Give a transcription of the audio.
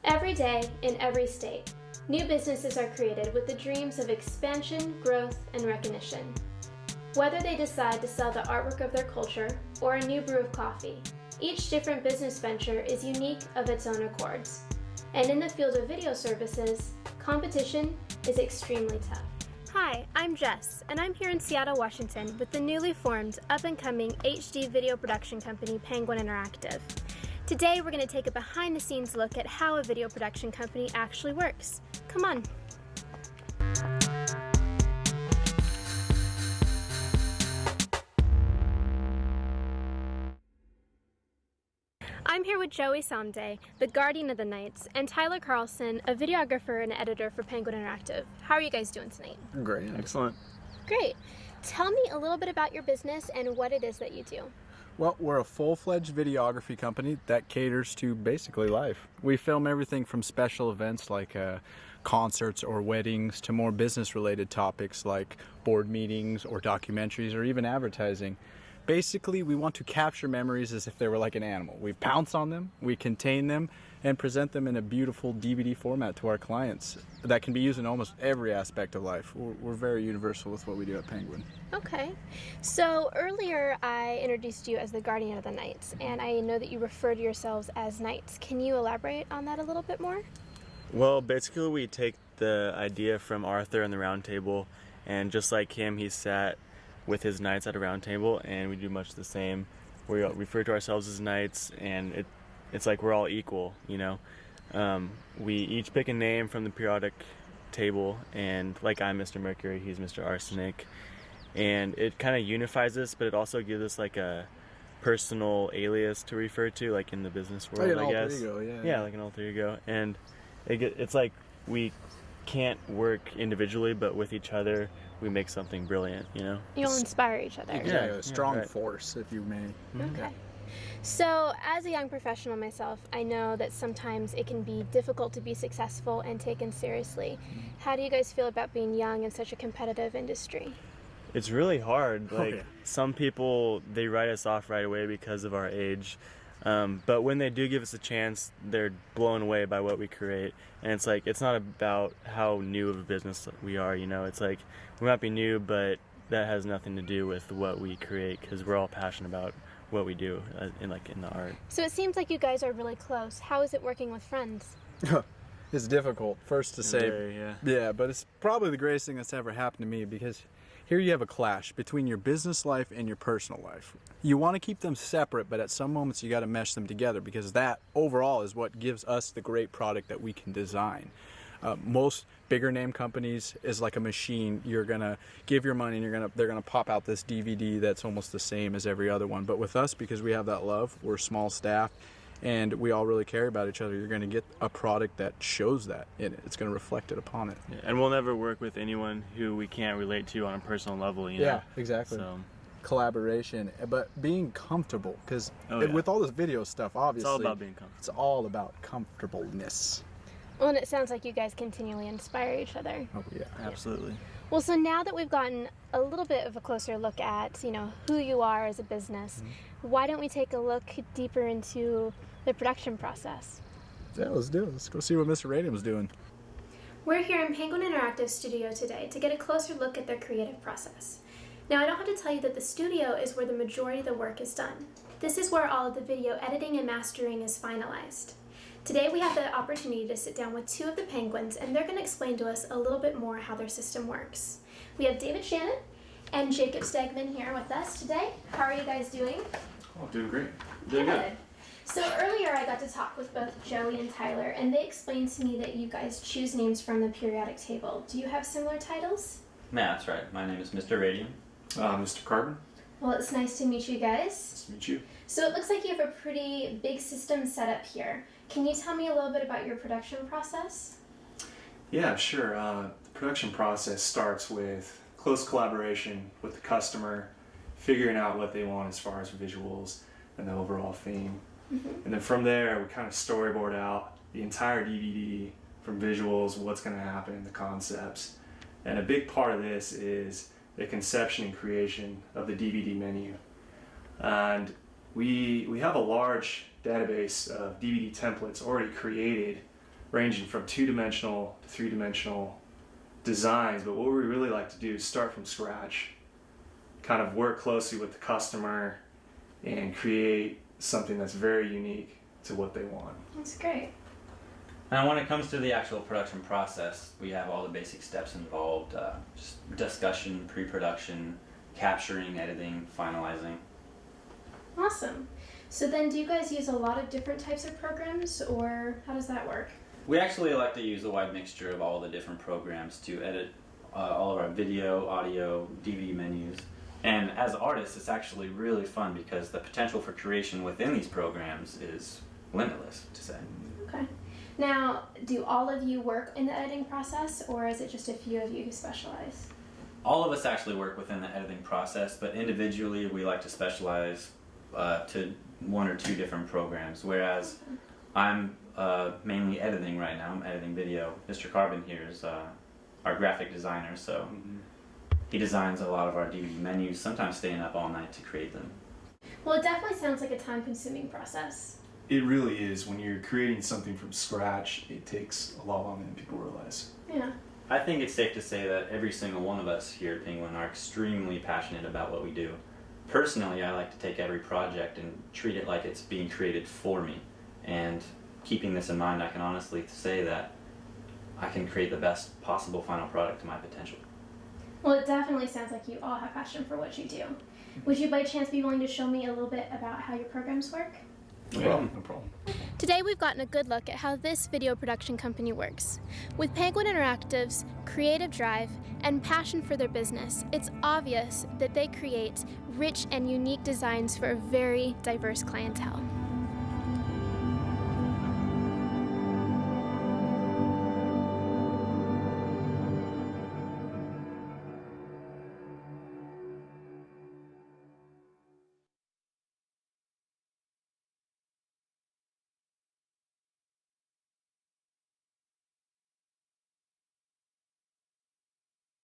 Every day, in every state, new businesses are created with the dreams of expansion, growth, and recognition. Whether they decide to sell the artwork of their culture or a new brew of coffee, each different business venture is unique of its own accords. And in the field of video services, competition is extremely tough. Hi, I'm Jess, and I'm here in Seattle, Washington with the newly formed, up-and-coming HD video production company, Penguin Interactive. Today, we're going to take a behind-the-scenes look at how a video production company actually works. Come on. I'm here with Joey Samde, the guardian of the nights, and Tyler Carlson, a videographer and editor for Penguin Interactive. How are you guys doing tonight? Great. Excellent. Great. Tell me a little bit about your business and what it is that you do. Well, we're a full-fledged videography company that caters to basically life. We film everything from special events like concerts or weddings to more business-related topics like board meetings or documentaries or even advertising. Basically, we want to capture memories as if they were like an animal. We pounce on them, we contain them, and present them in a beautiful DVD format to our clients that can be used in almost every aspect of life. We're very universal with what we do at Penguin. Okay. So earlier I introduced you as the guardian of the nights, and I know that you refer to yourselves as knights. Can you elaborate on that a little bit more? Well, basically we take the idea from Arthur and the Round Table, and just like him, he sat with his knights at a round table, and we do much the same. We refer to ourselves as knights, and it's like we're all equal, you know. We each pick a name from the periodic table, and like I'm Mr. Mercury, he's Mr. Arsenic, and it kind of unifies us, but it also gives us like a personal alias to refer to, like in the business world, Like an I guess. alter ego, yeah. Yeah, like an alter ego, and it's like we can't work individually, but with each other we make something brilliant, you know? You'll inspire each other. Exactly, Yeah, a strong right. force, if you may. Okay. So, as a young professional myself, I know that sometimes it can be difficult to be successful and taken seriously. How do you guys feel about being young in such a competitive industry? It's really hard. Oh, Like yeah. some people, they write us off right away because of our age. But when they do give us a chance, they're blown away by what we create. And it's like, it's not about how new of a business we are, you know. It's like, we might be new, but that has nothing to do with what we create, because we're all passionate about what we do in the art. So it seems like you guys are really close. How is it working with friends? It's difficult, first to say. Very, yeah. Yeah, but it's probably the greatest thing that's ever happened to me, because here you have a clash between your business life and your personal life. You want to keep them separate, but at some moments you got to mesh them together, because that overall is what gives us the great product that we can design. Most bigger name companies is like a machine. You're gonna give your money and they're gonna pop out this DVD that's almost the same as every other one. But with us, because we have that love, we're small staff, and we all really care about each other, you're going to get a product that shows that in it. It's going to reflect it upon it. Yeah, and we'll never work with anyone who we can't relate to on a personal level, you know? Yeah, exactly. So Collaboration, but being comfortable, because yeah. with all this video stuff, obviously, it's all about being comfortable. It's all about comfortableness. Well, and it sounds like you guys continually inspire each other. Oh yeah. Absolutely. Well, so now that we've gotten a little bit of a closer look at, who you are as a business, why don't we take a look deeper into the production process? Yeah, let's do it. Let's go see what Mr. Radium's doing. We're here in Penguin Interactive Studio today to get a closer look at their creative process. Now, I don't have to tell you that the studio is where the majority of the work is done. This is where all of the video editing and mastering is finalized. Today we have the opportunity to sit down with two of the Penguins, and they're going to explain to us a little bit more how their system works. We have David Shannon and Jacob Stegman here with us today. How are you guys doing? Oh, doing great. Good. So earlier I got to talk with both Joey and Tyler, and they explained to me that you guys choose names from the periodic table. Do you have similar titles? Yeah, that's right. My name is Mr. Radium. Mr. Carbon, Well, it's nice to meet you guys. nice to meet you. So it looks like you have a pretty big system set up here. Can you tell me a little bit about your production process? Yeah, sure. The production process starts with close collaboration with the customer, figuring out what they want as far as visuals and the overall theme. And then from there, we kind of storyboard out the entire DVD from visuals, what's going to happen, the concepts. And a big part of this is the conception and creation of the DVD menu. And we have a large database of DVD templates already created ranging from 2-dimensional to 3-dimensional designs. But what we really like to do is start from scratch, kind of work closely with the customer and create something that's very unique to what they want. That's great. And when it comes to the actual production process, we have all the basic steps involved, just discussion, pre-production, capturing, editing, finalizing. Awesome. So then do you guys use a lot of different types of programs, or how does that work? We actually like to use a wide mixture of all the different programs to edit all of our video, audio, DVD menus. And as artists, it's actually really fun because the potential for creation within these programs is limitless, to say. Okay. Now, do all of you work in the editing process, or is it just a few of you who specialize? All of us actually work within the editing process, but individually we like to specialize to 1 or 2 different programs, whereas I'm mainly editing right now. I'm editing video. Mr. Carbon here is our graphic designer, so he designs a lot of our DVD menus, sometimes staying up all night to create them. Well, it definitely sounds like a time-consuming process. It really is. When you're creating something from scratch, it takes a lot longer than people realize. Yeah. I think it's safe to say that every single one of us here at Penguin are extremely passionate about what we do. Personally, I like to take every project and treat it like it's being created for me. And keeping this in mind, I can honestly say that I can create the best possible final product to my potential. Well, it definitely sounds like you all have passion for what you do. Would you by chance be willing to show me a little bit about how your programs work? No problem. No problem. Today we've gotten a good look at how this video production company works. With Penguin Interactive's creative drive and passion for their business, it's obvious that they create rich and unique designs for a very diverse clientele.